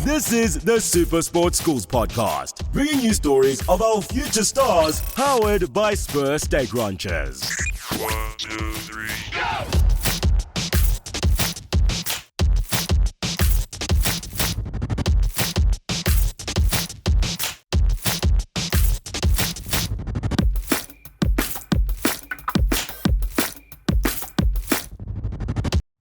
This is the SuperSport Schools podcast, bringing you stories of our future stars, powered by Spur Steak Ranchers. 1, 2, 3, go!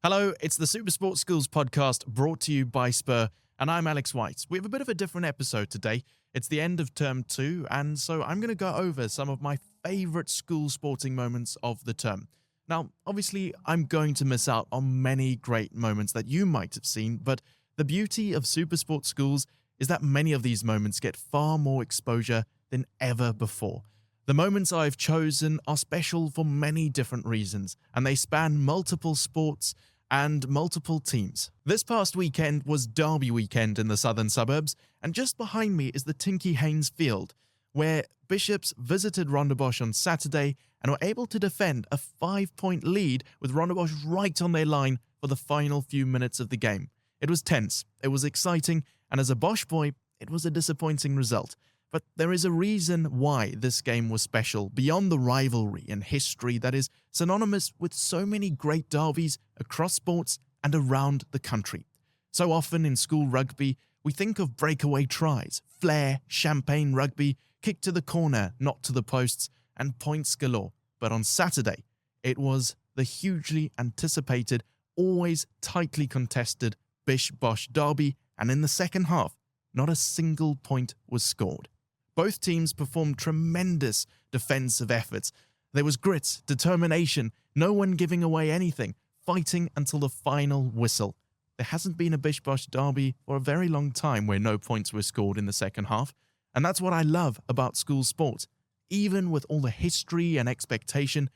Hello, it's the SuperSport Schools podcast brought to you by Spur, and I'm Alex White. We have a bit of a different episode today. It's the end of term 2, and so I'm going to go over some of my favorite school sporting moments of the term. Now, obviously, I'm going to miss out on many great moments that you might have seen, but the beauty of SuperSport Schools is that many of these moments get far more exposure than ever before. The moments I've chosen are special for many different reasons, and they span multiple sports and multiple teams. This past weekend was Derby weekend in the southern suburbs, and just behind me is the Tinky Haynes Field, where Bishops visited Rondebosch on Saturday and were able to defend a 5-point lead with Rondebosch right on their line for the final few minutes of the game. It was tense, it was exciting, and as a Bosch boy, it was a disappointing result. But there is a reason why this game was special, beyond the rivalry and history that is synonymous with so many great derbies across sports and around the country. So often in school rugby, we think of breakaway tries, flair, champagne rugby, kick to the corner, not to the posts, and points galore. But on Saturday, it was the hugely anticipated, always tightly contested Bish-Bosch derby, and in the second half, not a single point was scored. Both teams performed tremendous defensive efforts. There was grit, determination, no one giving away anything, fighting until the final whistle. There hasn't been a Bish-Bosch derby for a very long time where no points were scored in the second half, and that's what I love about school sport. Even with all the history and expectation,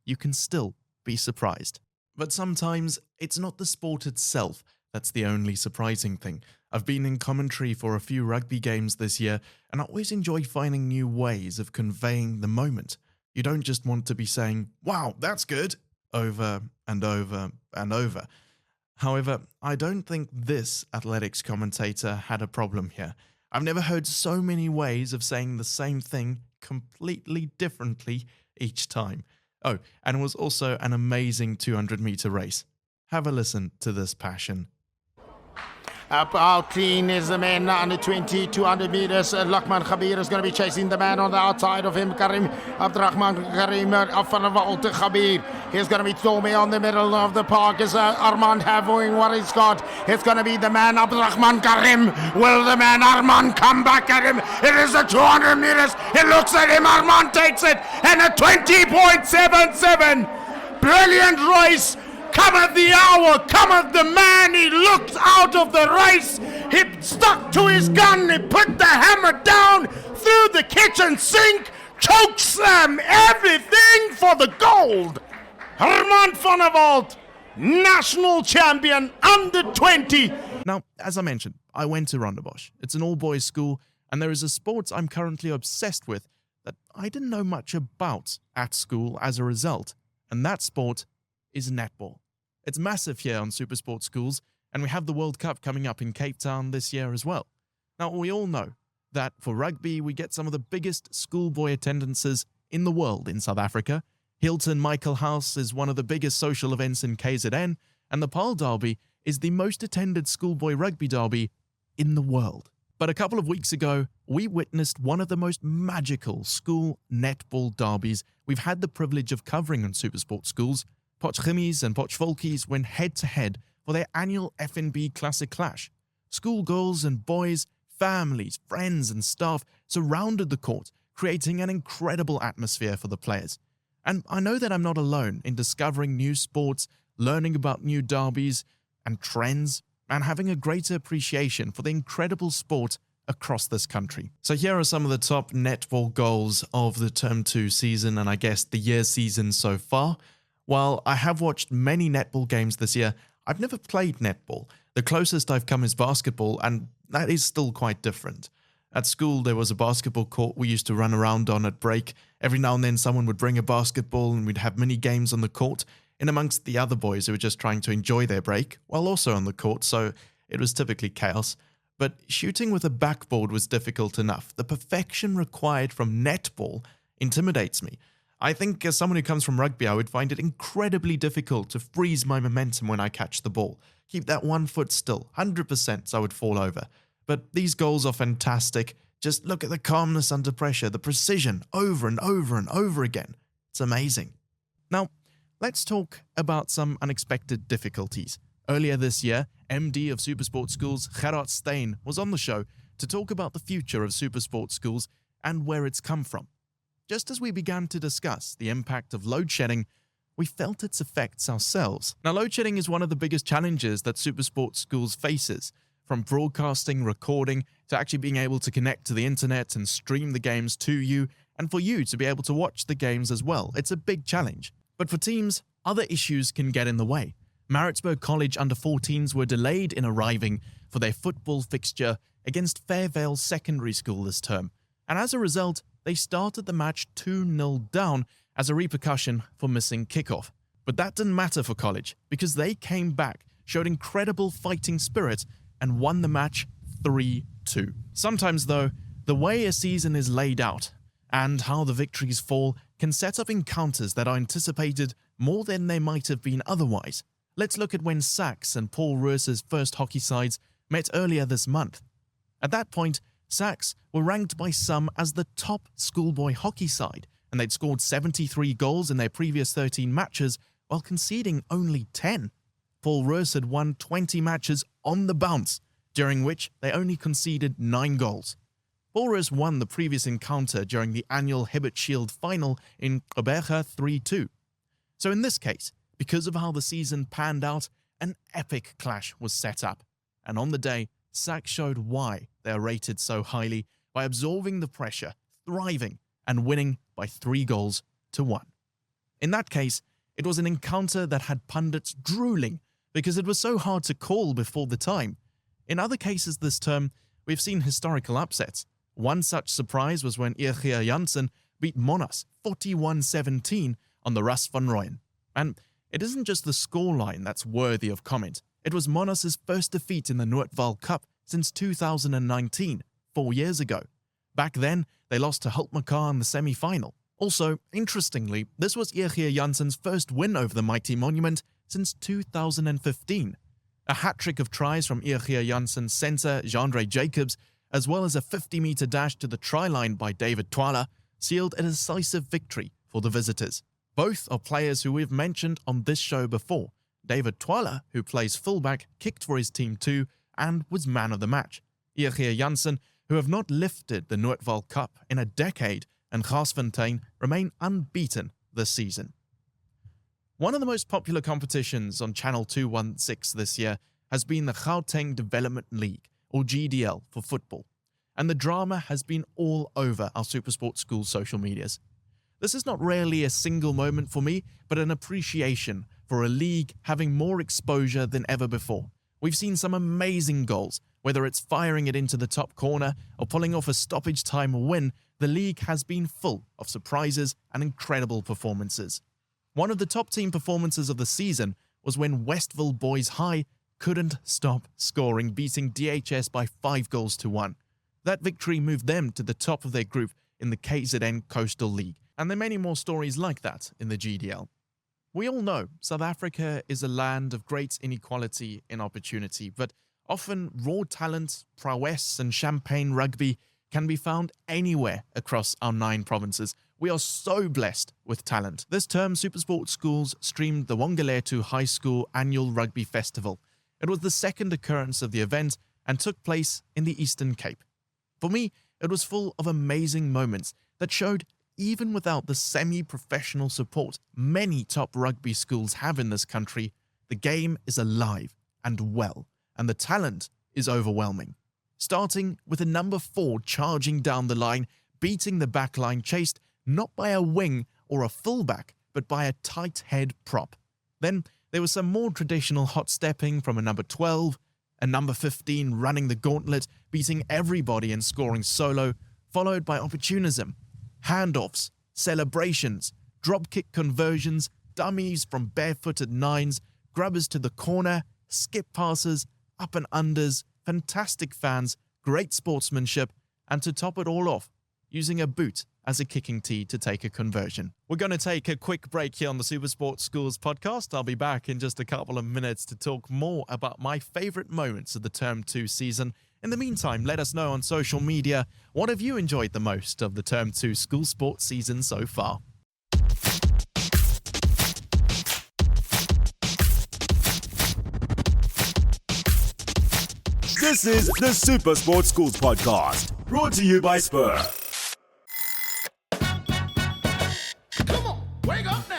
you can still be surprised. But sometimes it's not the sport itself that's the only surprising thing. I've been in commentary for a few rugby games this year, and I always enjoy finding new ways of conveying the moment. You don't just want to be saying, "Wow, that's good," over and over and over. However, I don't think this athletics commentator had a problem here. I've never heard so many ways of saying the same thing completely differently each time. Oh, and it was also an amazing 200-meter race. Have a listen to this passion. Out clean is the man under 20, 200 meters. Lakman Khabir is going to be chasing the man on the outside of him. Karim Abdrahman Karim van der Walt Khabir. He's going to be Tommy on the middle of the park. Is Armand having what he's got? It's going to be the man Abdrahman Karim. Will the man Armand come back at him? It is the 200 meters. He looks at him. Armand takes it. And a 20.77. Brilliant race. Cometh the hour, cometh the man. He looked out of the race. He stuck to his gun. He put the hammer down through the kitchen sink. Choke slam, everything for the gold. Herman van der Walt, national champion, under 20. Now, as I mentioned, I went to Rondebosch. It's an all-boys school, and there is a sport I'm currently obsessed with that I didn't know much about at school as a result, and that sport is netball. It's massive here on SuperSport Schools, and we have the World Cup coming up in Cape Town this year as well. Now, we all know that for rugby, we get some of the biggest schoolboy attendances in the world in South Africa. Hilton Michael House is one of the biggest social events in KZN, and the Paarl Derby is the most attended schoolboy rugby derby in the world. But a couple of weeks ago, we witnessed one of the most magical school netball derbies we've had the privilege of covering on SuperSport Schools. Potchefstroom and Potchefstroom went head-to-head for their annual FNB Classic Clash. Schoolgirls and boys, families, friends and staff surrounded the court, creating an incredible atmosphere for the players. And I know that I'm not alone in discovering new sports, learning about new derbies and trends, and having a greater appreciation for the incredible sport across this country. So here are some of the top netball goals of the Term 2 season, and I guess the year season so far. While I have watched many netball games this year, I've never played netball. The closest I've come is basketball, and that is still quite different. At school, there was a basketball court we used to run around on at break. Every now and then, someone would bring a basketball, and we'd have mini games on the court, in amongst the other boys who were just trying to enjoy their break, while also on the court, so it was typically chaos. But shooting with a backboard was difficult enough. The perfection required from netball intimidates me. I think as someone who comes from rugby, I would find it incredibly difficult to freeze my momentum when I catch the ball. Keep that 1 foot still, 100% so I would fall over. But these goals are fantastic. Just look at the calmness under pressure, the precision, over and over and over again. It's amazing. Now, let's talk about some unexpected difficulties. Earlier this year, MD of SuperSport Schools, Gerard Steyn, was on the show to talk about the future of SuperSport Schools and where it's come from. Just as we began to discuss the impact of load shedding, we felt its effects ourselves. Now, load shedding is one of the biggest challenges that SuperSport Schools faces, from broadcasting, recording, to actually being able to connect to the internet and stream the games to you, and for you to be able to watch the games as well. It's a big challenge. But for teams, other issues can get in the way. Maritzburg College under-14s were delayed in arriving for their football fixture against Fairvale Secondary School this term, and as a result, they started the match 2-0 down as a repercussion for missing kickoff. But that didn't matter for college, because they came back, showed incredible fighting spirit, and won the match 3-2. Sometimes, though, the way a season is laid out and how the victories fall can set up encounters that are anticipated more than they might have been otherwise. Let's look at when Sax and Paul Roos's first hockey sides met earlier this month. At that point, Sax were ranked by some as the top schoolboy hockey side, and they'd scored 73 goals in their previous 13 matches while conceding only 10. Paul Roos had won 20 matches on the bounce, during which they only conceded 9 goals. Paul Roos won the previous encounter during the annual Hibbert Shield final in Oberga 3-2. So in this case, because of how the season panned out, an epic clash was set up. And on the day, Sax showed why they are rated so highly by absorbing the pressure, thriving, and winning by 3-1. In that case, it was an encounter that had pundits drooling because it was so hard to call before the time. In other cases this term, we've seen historical upsets. One such surprise was when Eegea Janssen beat Monas 41-17 on the Ras van Rooyen. And it isn't just the scoreline that's worthy of comment. It was Monas's first defeat in the Noordval Cup since 2019, 4 years ago. Back then, they lost to Hultmekaar in the semi-final. Also, interestingly, this was Eegea Janssen's first win over the mighty monument since 2015. A hat-trick of tries from Eegea Janssen's centre, Jeandre Jacobs, as well as a 50-metre dash to the try line by David Twala, sealed a decisive victory for the visitors. Both are players who we've mentioned on this show before. David Twala, who plays fullback, kicked for his team too and was man of the match. Eegea Janssen, who have not lifted the Noordval Cup in a decade, and Garsfontein remain unbeaten this season. One of the most popular competitions on Channel 216 this year has been the Gauteng Development League, or GDL, for football. And the drama has been all over our SuperSport Schools social medias. This is not really a single moment for me, but an appreciation for a league having more exposure than ever before. We've seen some amazing goals. Whether it's firing it into the top corner or pulling off a stoppage time win, the league has been full of surprises and incredible performances. One of the top team performances of the season was when Westville Boys High couldn't stop scoring, beating DHS by 5-1. That victory moved them to the top of their group in the KZN Coastal League, and there are many more stories like that in the GDL. We all know South Africa is a land of great inequality in opportunity, but often raw talent, prowess, and champagne rugby can be found anywhere across our 9 provinces. We are so blessed with talent. This term, SuperSport Schools streamed the Wongaletu High School Annual Rugby Festival. It was the second occurrence of the event and took place in the Eastern Cape. For me, it was full of amazing moments that showed even without the semi-professional support many top rugby schools have in this country, the game is alive and well, and the talent is overwhelming. Starting with a number 4 charging down the line, beating the back line, chased not by a wing or a fullback, but by a tight head prop. Then there was some more traditional hot stepping from a number 12, a number 15 running the gauntlet, beating everybody and scoring solo, followed by opportunism, handoffs, celebrations, dropkick conversions, dummies from barefooted 9s, grubbers to the corner, skip passes, up and unders, fantastic fans, great sportsmanship, and to top it all off, using a boot as a kicking tee to take a conversion. We're going to take a quick break here on the SuperSport Schools podcast. I'll be back in just a couple of minutes to talk more about my favorite moments of the Term 2 season. In the meantime, let us know on social media, what have you enjoyed the most of the Term 2 school sports season so far? This is the SuperSport Schools podcast, brought to you by Spur. Come on, wake up now.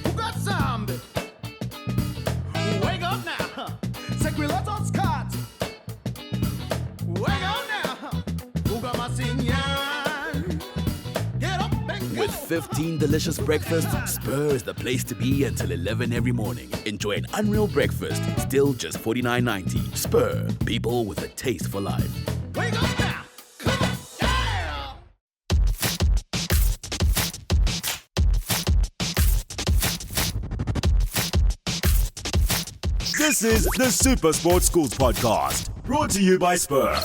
Who got zombie? Wake up now. Sequilatos cat. Wake up now. Who got my sign? Get up and go. With 15 delicious breakfasts, Spur is the place to be until 11 every morning. Enjoy an unreal breakfast, still just $49.90. Spur, people with a taste for life. Wake up now. Come on. Yeah. This is the SuperSport Schools podcast, brought to you by Spur.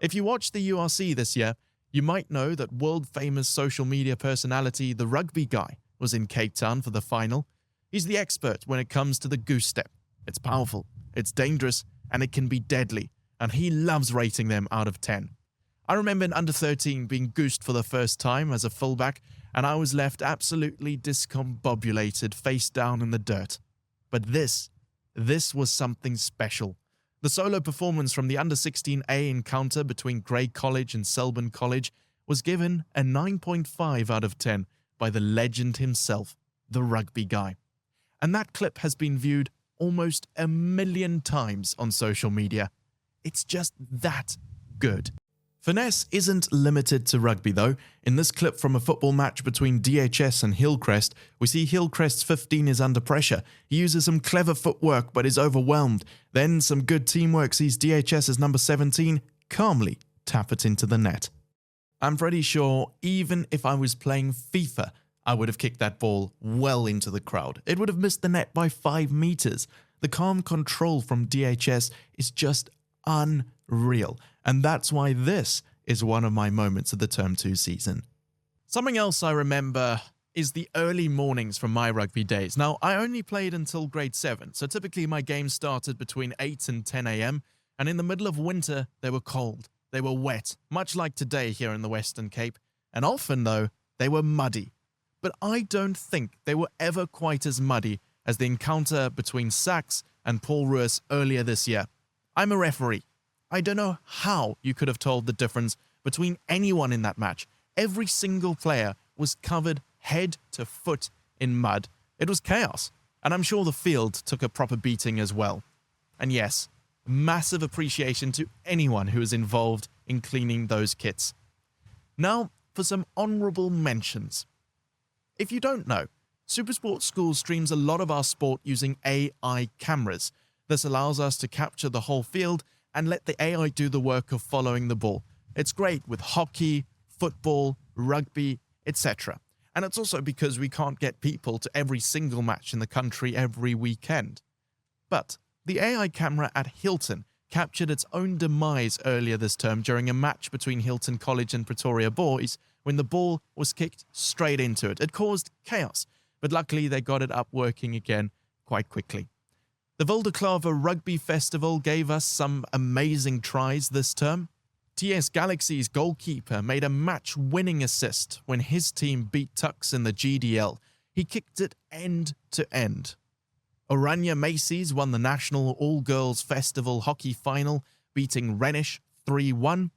If you watched the URC this year, you might know that world-famous social media personality, the rugby guy, was in Cape Town for the final. He's the expert when it comes to the goose step. It's powerful, it's dangerous, and it can be deadly, and he loves rating them out of 10. I remember in under 13 being goosed for the first time as a fullback, and I was left absolutely discombobulated, face down in the dirt. But this was something special. The solo performance from the under-16A encounter between Grey College and Selborne College was given a 9.5 out of 10 by the legend himself, the rugby guy. And that clip has been viewed almost 1 million times on social media. It's just that good. Finesse isn't limited to rugby though. In this clip from a football match between DHS and Hillcrest, we see Hillcrest's 15 is under pressure. He uses some clever footwork but is overwhelmed. Then some good teamwork sees DHS's number 17 calmly tap it into the net. I'm pretty sure even if I was playing FIFA, I would have kicked that ball well into the crowd. It would have missed the net by 5 meters. The calm control from DHS is just unreal. And that's why this is one of my moments of the Term 2 season. Something else I remember is the early mornings from my rugby days. Now, I only played until grade 7, so typically my games started between 8 and 10 a.m. And in the middle of winter, they were cold. They were wet, much like today here in the Western Cape. And often, though, they were muddy. But I don't think they were ever quite as muddy as the encounter between Sachs and Paul Ruiz earlier this year. I'm a referee. I don't know how you could have told the difference between anyone in that match. Every single player was covered head to foot in mud. It was chaos, and I'm sure the field took a proper beating as well. And yes, massive appreciation to anyone who was involved in cleaning those kits. Now, for some honorable mentions. If you don't know, SuperSport Schools streams a lot of our sport using AI cameras. This allows us to capture the whole field and let the AI do the work of following the ball. It's great with hockey, football, rugby, etc. And it's also because we can't get people to every single match in the country every weekend. But the AI camera at Hilton captured its own demise earlier this term during a match between Hilton College and Pretoria Boys when the ball was kicked straight into it. It caused chaos, but luckily they got it up working again quite quickly. The Wildeklaver Rugby Festival gave us some amazing tries this term. TS Galaxy's goalkeeper made a match-winning assist when his team beat Tuks in the GDL. He kicked it end to end. Oranje Macy's won the National All-Girls Festival Hockey Final, beating Rhenish 3-1.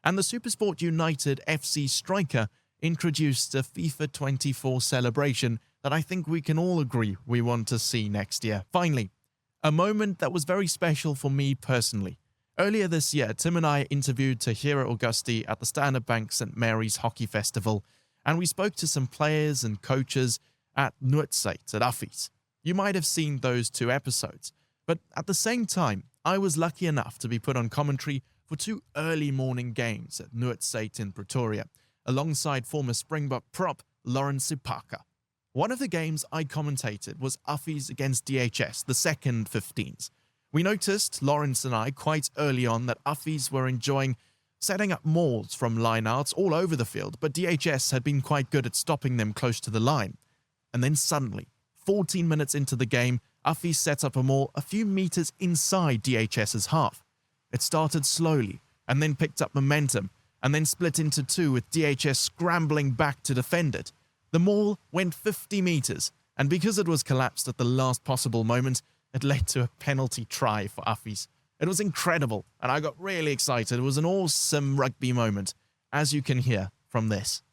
And the SuperSport United FC striker introduced a FIFA 24 celebration that I think we can all agree we want to see next year. Finally, a moment that was very special for me personally. Earlier this year, Tim and I interviewed Tahira Augusti at the Standard Bank St. Mary's Hockey Festival, and we spoke to some players and coaches at Noordzeit at Uffies. You might have seen those 2 episodes, but at the same time, I was lucky enough to be put on commentary for 2 early morning games at Noordzeit in Pretoria, alongside former Springbok prop Lawrence Sipaka. One of the games I commentated was Uffies against DHS, the second 15s. We noticed, Lawrence and I, quite early on that Uffies were enjoying setting up mauls from lineouts all over the field, but DHS had been quite good at stopping them close to the line. And then suddenly, 14 minutes into the game, Uffies set up a maul a few meters inside DHS's half. It started slowly, and then picked up momentum, and then split into two with DHS scrambling back to defend it. The maul went 50 meters, and because it was collapsed at the last possible moment, it led to a penalty try for Uffies. It was incredible, and I got really excited. It was an awesome rugby moment, as you can hear from this.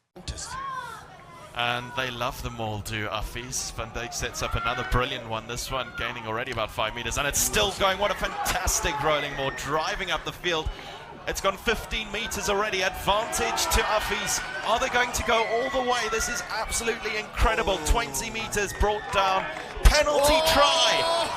And they love the maul, do Uffies. Van Dijk sets up another brilliant one. This one gaining already about 5 meters, and it's still going. What a fantastic rolling maul, driving up the field. It's gone 15 meters already. Advantage to Uffies. Are they going to go all the way? This is absolutely incredible. 20 meters brought down. Penalty try.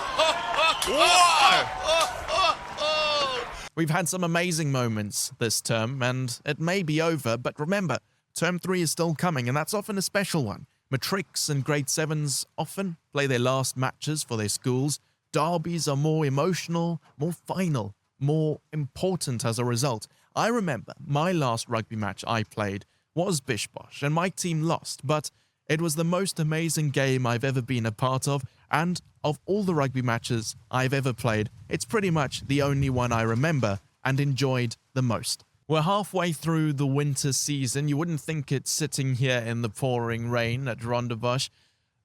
We've had some amazing moments this term, and it may be over, but remember, Term 3 is still coming, and that's often a special one. Matrics and Grade 7s often play their last matches for their schools. Derbies are more emotional, more final, more important as a result. I remember my last rugby match I played was Bish Bosh, and my team lost, but it was the most amazing game I've ever been a part of, and of all the rugby matches I've ever played, it's pretty much the only one I remember and enjoyed the most. We're halfway through the winter season. You wouldn't think it's sitting here in the pouring rain at Rondebosch,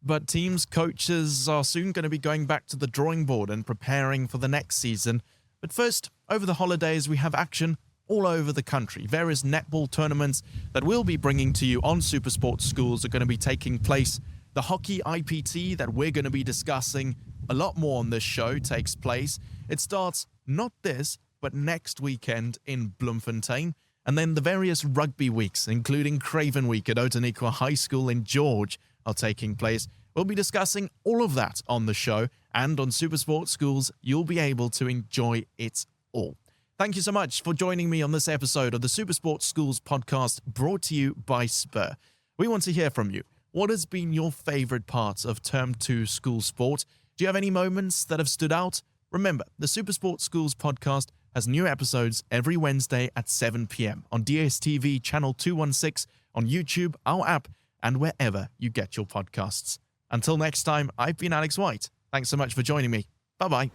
but teams, coaches are soon going to be going back to the drawing board and preparing for the next season. But first, over the holidays, we have action all over the country. Various netball tournaments that we'll be bringing to you on SuperSport Schools are going to be taking place. The hockey IPT that we're going to be discussing a lot more on this show takes place. It starts not this, but next weekend in Bloemfontein. And then the various rugby weeks, including Craven Week at Outeniqua High School in George, are taking place. We'll be discussing all of that on the show, and on SuperSport Schools, you'll be able to enjoy it all. Thank you so much for joining me on this episode of the SuperSport Schools podcast, brought to you by Spur. We want to hear from you. What has been your favorite parts of Term 2 school sport? Do you have any moments that have stood out? Remember, the SuperSport Schools podcast has new episodes every Wednesday at 7 p.m. on DSTV channel 216, on YouTube, our app, and wherever you get your podcasts. Until next time, I've been Alex White. Thanks so much for joining me. Bye-bye.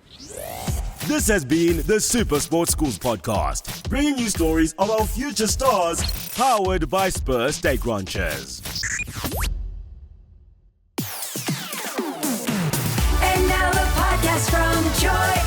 This has been the SuperSport Schools podcast, bringing you stories of our future stars, powered by Spur Steak Ranchers. And now the podcast from Joy